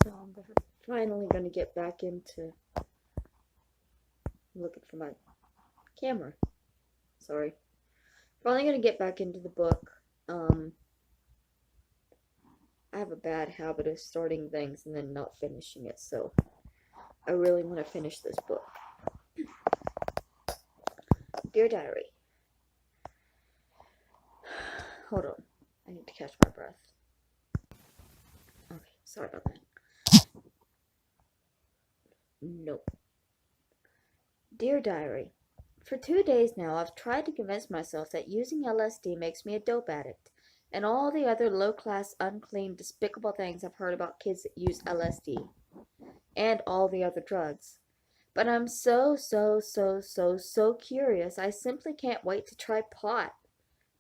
So I'm finally going to get back into looking for my camera. Sorry. Finally going to get back into the book. I have a bad habit of starting things and then not finishing it, so I really want to finish this book. Dear Diary. Hold on. I need to catch my breath. Okay, sorry about that. Nope. Dear Diary. For 2 days now, I've tried to convince myself that using LSD makes me a dope addict, and all the other low-class, unclean, despicable things I've heard about kids that use LSD, and all the other drugs. But I'm so curious, I simply can't wait to try pot.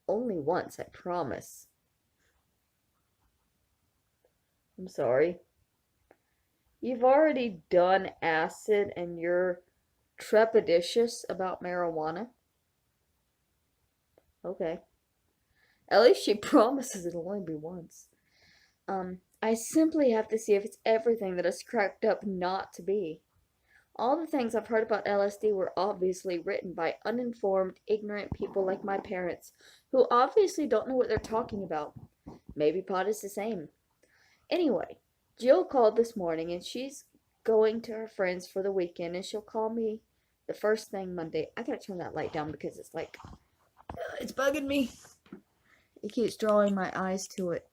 Only once, I promise. I'm sorry. You've already done acid and you're trepidatious about marijuana? Okay. At least she promises it'll only be once. I simply have to see if it's everything that it's cracked up not to be. All the things I've heard about LSD were obviously written by uninformed, ignorant people like my parents, who obviously don't know what they're talking about. Maybe pot is the same. Anyway, Jill called this morning and she's going to her friends for the weekend and she'll call me the first thing Monday. I gotta turn that light down because it's like, it's bugging me. It keeps drawing my eyes to it.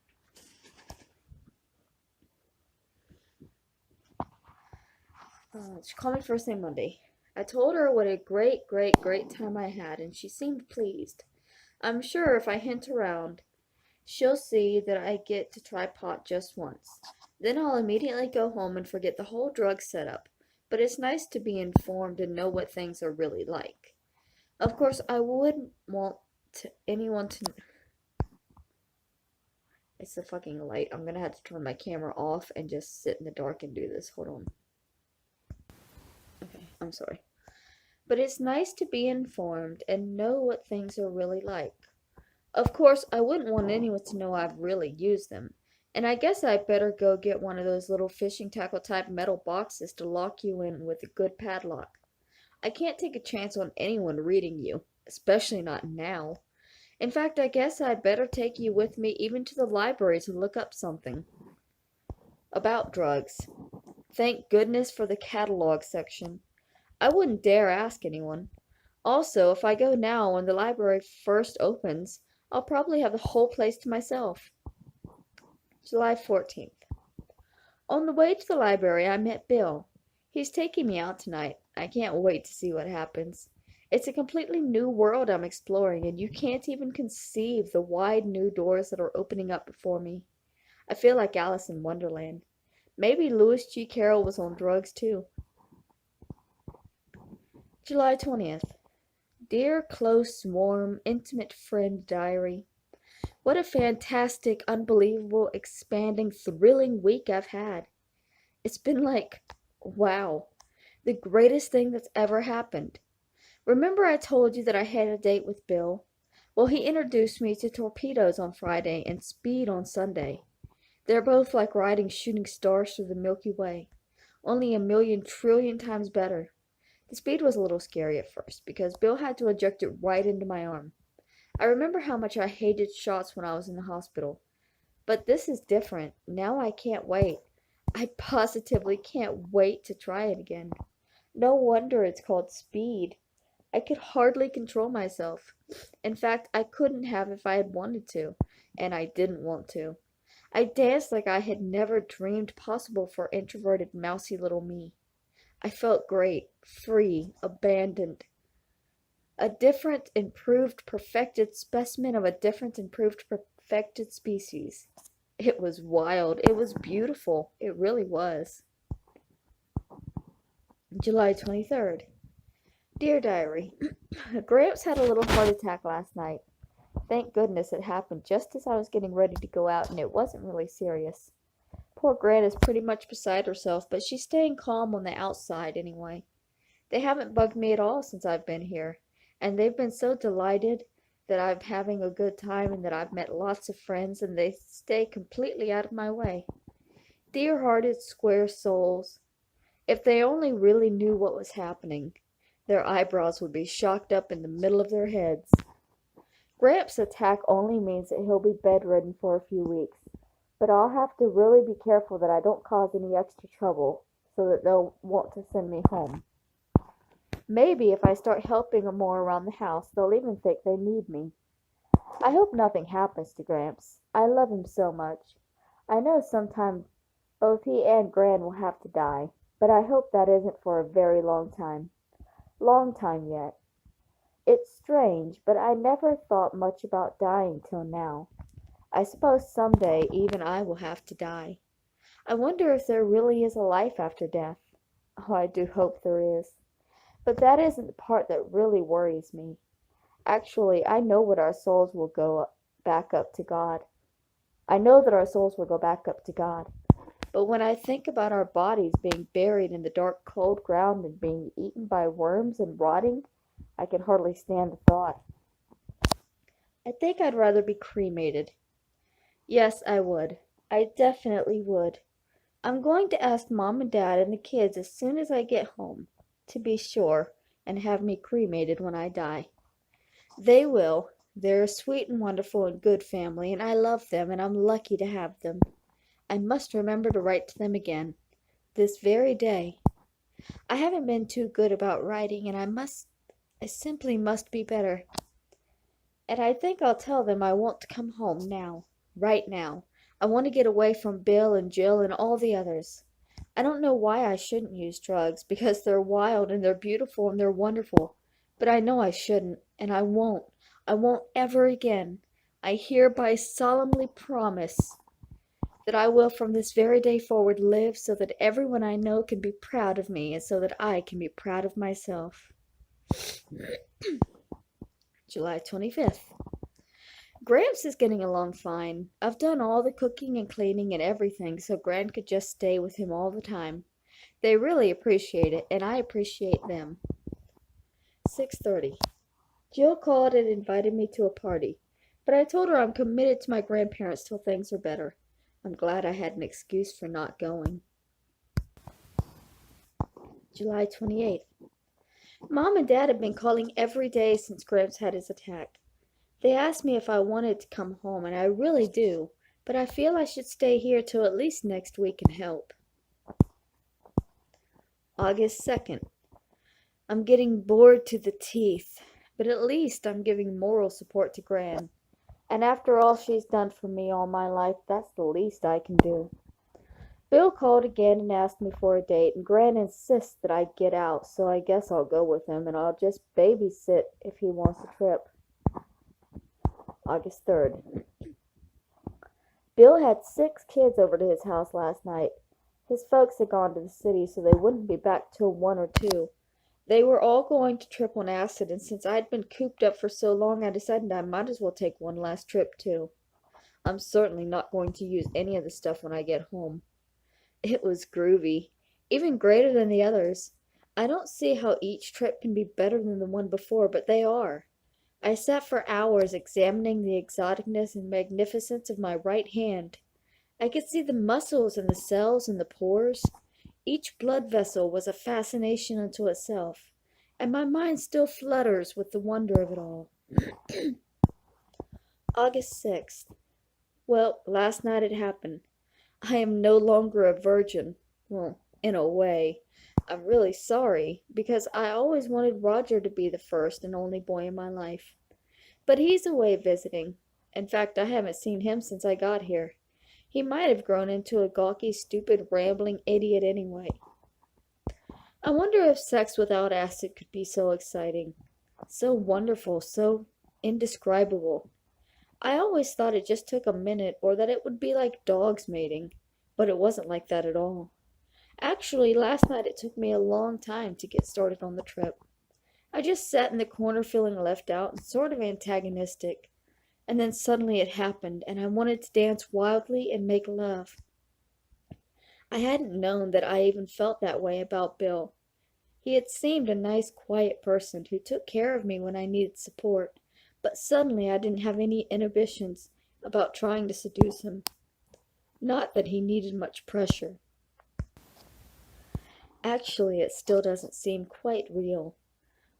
She called me first thing Monday. I told her what a great time I had, and she seemed pleased. I'm sure if I hint around, she'll see that I get to try pot just once. Then I'll immediately go home and forget the whole drug setup. But it's nice to be informed and know what things are really like. Of course, I wouldn't want anyone to... It's the fucking light. I'm gonna have to turn my camera off and just sit in the dark and do this. Hold on. Okay, I'm sorry. But it's nice to be informed and know what things are really like. Of course, I wouldn't want anyone to know I've really used them. And I guess I'd better go get one of those little fishing tackle type metal boxes to lock you in with a good padlock. I can't take a chance on anyone reading you, especially not now. In fact, I guess I'd better take you with me even to the library to look up something about drugs. Thank goodness for the catalog section. I wouldn't dare ask anyone. Also, if I go now when the library first opens, I'll probably have the whole place to myself. July 14th. On the way to the library, I met Bill. He's taking me out tonight. I can't wait to see what happens. It's a completely new world I'm exploring, and you can't even conceive the wide new doors that are opening up before me. I feel like Alice in Wonderland. Maybe Lewis G. Carroll was on drugs too. July 20th. Dear, close, warm, intimate friend diary. What a fantastic, unbelievable, expanding, thrilling week I've had. It's been like, wow, the greatest thing that's ever happened. Remember I told you that I had a date with Bill? Well, he introduced me to torpedoes on Friday and speed on Sunday. They're both like riding shooting stars through the Milky Way, only 1,000,000,000,000,000,000 times better. The speed was a little scary at first, because Bill had to eject it right into my arm. I remember how much I hated shots when I was in the hospital. But this is different. Now I can't wait. I positively can't wait to try it again. No wonder it's called speed. I could hardly control myself. In fact, I couldn't have if I had wanted to, and I didn't want to. I danced like I had never dreamed possible for introverted, mousy little me. I felt great, free, abandoned. A different, improved, perfected specimen of a different, improved, perfected species. It was wild. It was beautiful. It really was. July 23rd. Dear Diary, Gramps had a little heart attack last night. Thank goodness it happened just as I was getting ready to go out and it wasn't really serious. Poor Gran is pretty much beside herself, but she's staying calm on the outside anyway. They haven't bugged me at all since I've been here, and they've been so delighted that I'm having a good time and that I've met lots of friends and they stay completely out of my way. Dear-hearted, square souls. If they only really knew what was happening, their eyebrows would be shocked up in the middle of their heads. Gramps' attack only means that he'll be bedridden for a few weeks, but I'll have to really be careful that I don't cause any extra trouble so that they'll want to send me home. Maybe if I start helping them more around the house, they'll even think they need me. I hope nothing happens to Gramps. I love him so much. I know sometime both he and Gran will have to die, but I hope that isn't for a very long time. Long time yet. It's strange, but I never thought much about dying till now. I suppose someday even I will have to die. I wonder if there really is a life after death. Oh, I do hope there is. But that isn't the part that really worries me. Actually, I know what our souls will go back up to God. I know that our souls will go back up to God. But when I think about our bodies being buried in the dark, cold ground and being eaten by worms and rotting, I can hardly stand the thought. I think I'd rather be cremated. Yes, I would. I definitely would. I'm going to ask Mom and Dad and the kids as soon as I get home, to be sure, and have me cremated when I die. They will. They're a sweet and wonderful and good family, and I love them, and I'm lucky to have them. I must remember to write to them again, this very day. I haven't been too good about writing, and I simply must be better. And I think I'll tell them I want to come home now, right now. I want to get away from Bill and Jill and all the others. I don't know why I shouldn't use drugs, because they're wild and they're beautiful and they're wonderful. But I know I shouldn't, and I won't. I won't ever again. I hereby solemnly promise that I will from this very day forward live so that everyone I know can be proud of me and so that I can be proud of myself. July 25th. Gramps is getting along fine. I've done all the cooking and cleaning and everything so Gran could just stay with him all the time. They really appreciate it, and I appreciate them. 6:30. Jill called and invited me to a party, but I told her I'm committed to my grandparents till things are better. I'm glad I had an excuse for not going. July 28th. Mom and Dad have been calling every day since Gramps had his attack. They asked me if I wanted to come home, and I really do, but I feel I should stay here till at least next week and help. August 2nd. I'm getting bored to the teeth, but at least I'm giving moral support to Gran. And after all she's done for me all my life, that's the least I can do. Bill called again and asked me for a date, and Gran insists that I get out, so I guess I'll go with him, and I'll just babysit if he wants a trip. August 3rd. Bill had 6 kids over to his house last night. His folks had gone to the city, so they wouldn't be back till 1 or 2. They were all going to trip on acid, and since I'd been cooped up for so long, I decided I might as well take one last trip, too. I'm certainly not going to use any of the stuff when I get home. It was groovy, even greater than the others. I don't see how each trip can be better than the one before, but they are. I sat for hours examining the exoticness and magnificence of my right hand. I could see the muscles and the cells and the pores. Each blood vessel was a fascination unto itself, and my mind still flutters with the wonder of it all. August 6th. Well, last night it happened. I am no longer a virgin. Well, in a way. I'm really sorry, because I always wanted Roger to be the first and only boy in my life. But he's away visiting. In fact, I haven't seen him since I got here. He might have grown into a gawky, stupid, rambling idiot anyway. I wonder if sex without acid could be so exciting, so wonderful, so indescribable. I always thought it just took a minute, or that it would be like dogs mating, but it wasn't like that at all. Actually, last night it took me a long time to get started on the trip. I just sat in the corner feeling left out and sort of antagonistic. And then suddenly it happened, and I wanted to dance wildly and make love. I hadn't known that I even felt that way about Bill. He had seemed a nice, quiet person who took care of me when I needed support, but suddenly I didn't have any inhibitions about trying to seduce him. Not that he needed much pressure. Actually, it still doesn't seem quite real.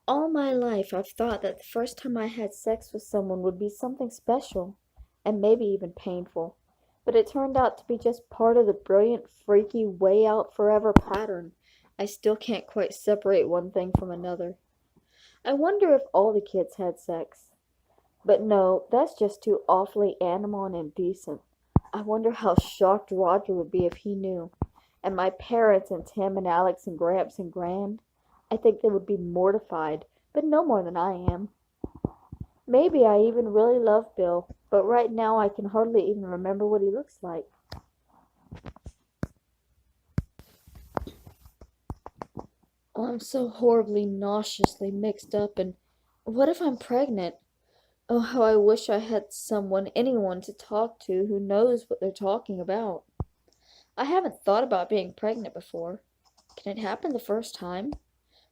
All my life, I've thought that the first time I had sex with someone would be something special, and maybe even painful. But it turned out to be just part of the brilliant, freaky, way out forever pattern. I still can't quite separate one thing from another. I wonder if all the kids had sex. But no, that's just too awfully animal and indecent. I wonder how shocked Roger would be if he knew. And my parents and Tim and Alex and Gramps and Gran. I think they would be mortified, but no more than I am. Maybe I even really love Bill, but right now I can hardly even remember what he looks like. Oh, I'm so horribly nauseously mixed up, and what if I'm pregnant? Oh, how I wish I had someone, anyone to talk to who knows what they're talking about. I haven't thought about being pregnant before. Can it happen the first time?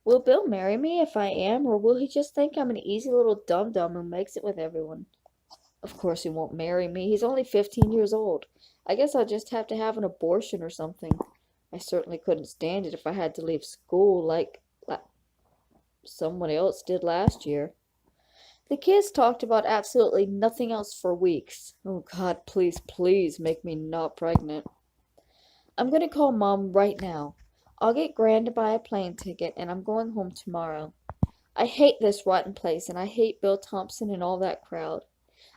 Will Bill marry me if I am, or will he just think I'm an easy little dum-dum who makes it with everyone? Of course he won't marry me. He's only 15 years old. I guess I'll just have to have an abortion or something. I certainly couldn't stand it if I had to leave school like someone else did last year. The kids talked about absolutely nothing else for weeks. Oh God, please, please make me not pregnant. I'm going to call Mom right now. I'll get Gran to buy a plane ticket, and I'm going home tomorrow. I hate this rotten place, and I hate Bill Thompson and all that crowd.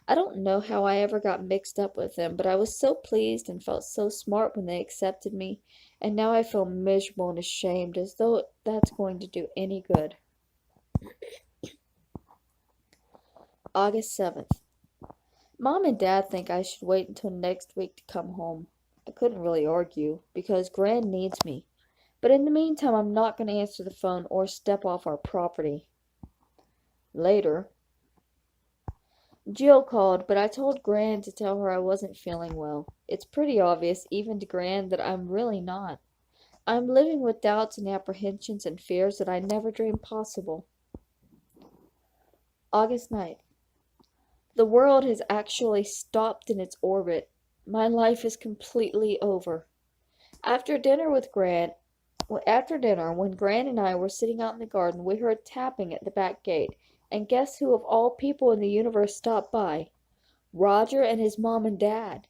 I don't know how I ever got mixed up with them, but I was so pleased and felt so smart when they accepted me, and now I feel miserable and ashamed, as though that's going to do any good. August 7th. Mom and Dad think I should wait until next week to come home. I couldn't really argue, because Gran needs me. But in the meantime, I'm not going to answer the phone or step off our property. Later, Jill called, but I told Gran to tell her I wasn't feeling well. It's pretty obvious, even to Gran, that I'm really not. I'm living with doubts and apprehensions and fears that I never dreamed possible. August 9th. The world has actually stopped in its orbit. My life is completely over. After dinner with Gran, After dinner, when Gran and I were sitting out in the garden, we heard tapping at the back gate, and guess who of all people in the universe stopped by? Roger and his mom and dad.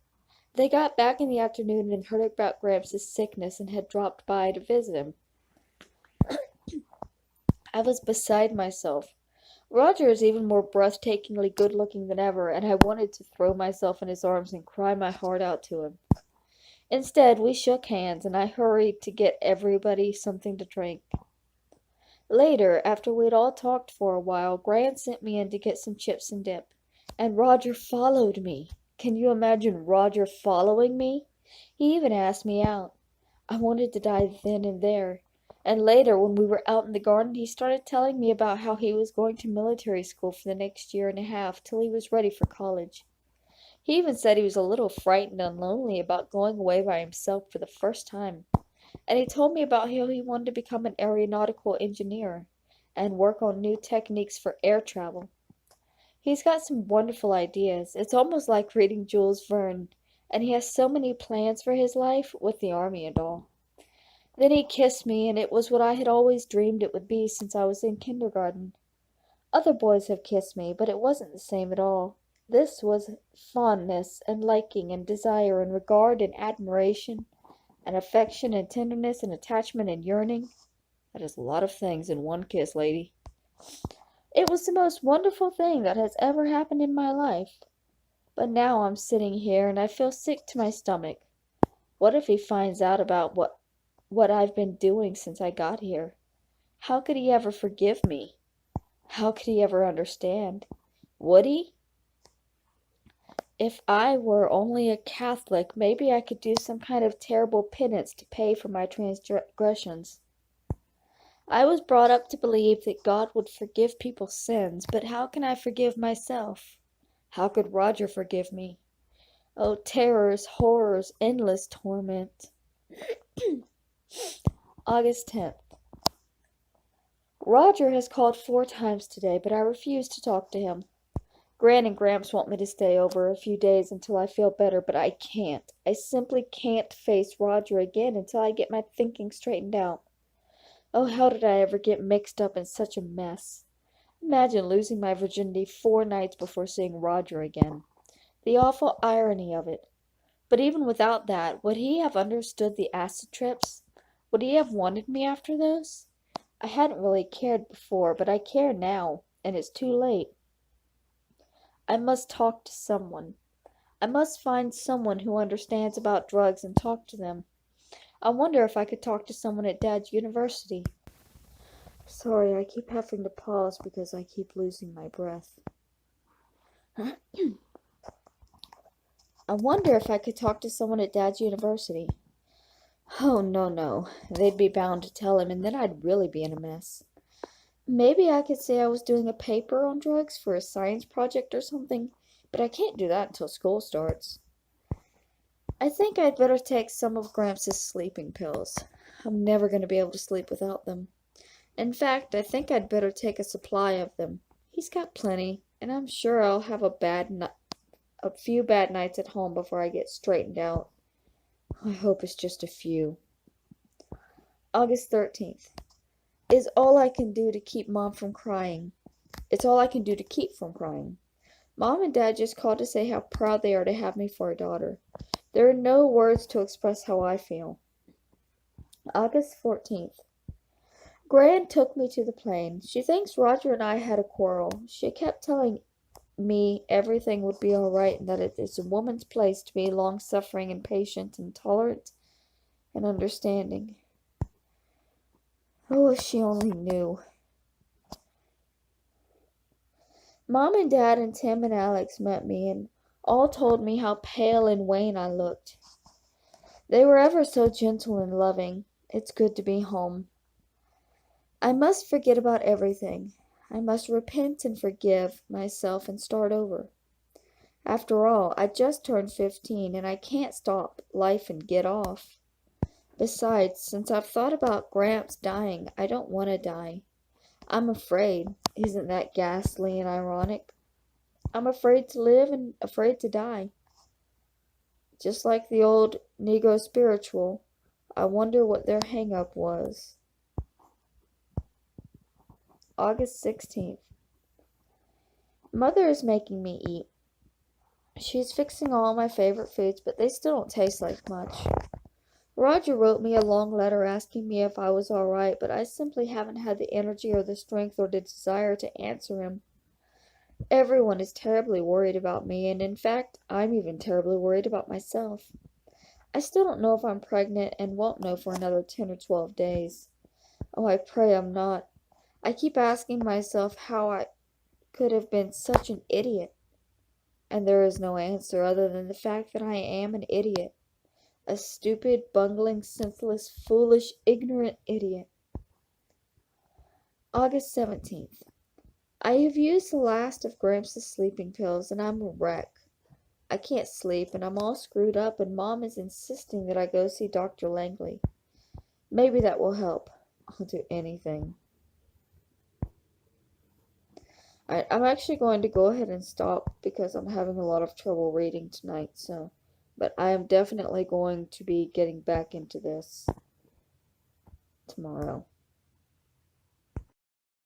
They got back in the afternoon and heard about Gramps' sickness and had dropped by to visit him. I was beside myself. Roger is even more breathtakingly good-looking than ever, and I wanted to throw myself in his arms and cry my heart out to him. Instead, we shook hands, and I hurried to get everybody something to drink. Later, after we'd all talked for a while, Gran sent me in to get some chips and dip. And Roger followed me. Can you imagine Roger following me? He even asked me out. I wanted to die then and there. And later, when we were out in the garden, he started telling me about how he was going to military school for the next year and a half till he was ready for college. He even said he was a little frightened and lonely about going away by himself for the first time. And he told me about how he wanted to become an aeronautical engineer and work on new techniques for air travel. He's got some wonderful ideas. It's almost like reading Jules Verne, and he has so many plans for his life with the army and all. Then he kissed me, and it was what I had always dreamed it would be since I was in kindergarten. Other boys have kissed me, but it wasn't the same at all. This was fondness and liking and desire and regard and admiration and affection and tenderness and attachment and yearning. That is a lot of things in one kiss, lady. It was the most wonderful thing that has ever happened in my life. But now I'm sitting here and I feel sick to my stomach. What if he finds out about what I've been doing since I got here? How could he ever forgive me? How could he ever understand? Would he? If I were only a Catholic, maybe I could do some kind of terrible penance to pay for my transgressions. I was brought up to believe that God would forgive people's sins, but how can I forgive myself? How could Roger forgive me? Oh, terrors, horrors, endless torment. August 10th. Roger has called 4 times today, but I refuse to talk to him. Gran and Gramps want me to stay over a few days until I feel better, but I can't. I simply can't face Roger again until I get my thinking straightened out. Oh, how did I ever get mixed up in such a mess? Imagine losing my virginity 4 nights before seeing Roger again. The awful irony of it. But even without that, would he have understood the acid trips? Would he have wanted me after those? I hadn't really cared before, but I care now, and it's too late. I must talk to someone. I must find someone who understands about drugs and talk to them. I wonder if I could talk to someone at Dad's university. Sorry, I keep having to pause because I keep losing my breath. I wonder if I could talk to someone at Dad's university. Oh, no. They'd be bound to tell him, and then I'd really be in a mess. Maybe I could say I was doing a paper on drugs for a science project or something, but I can't do that until school starts. I think I'd better take some of Gramps' sleeping pills. I'm never going to be able to sleep without them. In fact, I think I'd better take a supply of them. He's got plenty, and I'm sure I'll have a few bad nights at home before I get straightened out. I hope it's just a few. August 13th. Is all I can do to keep Mom from crying. It's all I can do to keep from crying. Mom and Dad just called to say how proud they are to have me for a daughter. There are no words to express how I feel. August 14th. Gran took me to the plane. She thinks Roger and I had a quarrel. She kept telling me everything would be all right and that it is a woman's place to be long-suffering and patient and tolerant and understanding. Oh, if she only knew. Mom and Dad and Tim and Alex met me and all told me how pale and wan I looked. They were ever so gentle and loving. It's good to be home. I must forget about everything. I must repent and forgive myself and start over. After all, I just turned 15 and I can't stop life and get off. Besides, since I've thought about Gramps dying, I don't want to die. I'm afraid. Isn't that ghastly and ironic? I'm afraid to live and afraid to die. Just like the old Negro spiritual, I wonder what their hang-up was. August 16th. Mother is making me eat. She's fixing all my favorite foods, but they still don't taste like much. Roger wrote me a long letter asking me if I was all right, but I simply haven't had the energy or the strength or the desire to answer him. Everyone is terribly worried about me, and in fact, I'm even terribly worried about myself. I still don't know if I'm pregnant and won't know for another 10 or 12 days. Oh, I pray I'm not. I keep asking myself how I could have been such an idiot. And there is no answer other than the fact that I am an idiot. A stupid, bungling, senseless, foolish, ignorant idiot. August 17th. I have used the last of Gramps' sleeping pills and I'm a wreck. I can't sleep and I'm all screwed up and Mom is insisting that I go see Dr. Langley. Maybe that will help. I'll do anything. I'm actually going to go ahead and stop because I'm having a lot of trouble reading tonight, but I am definitely going to be getting back into this tomorrow.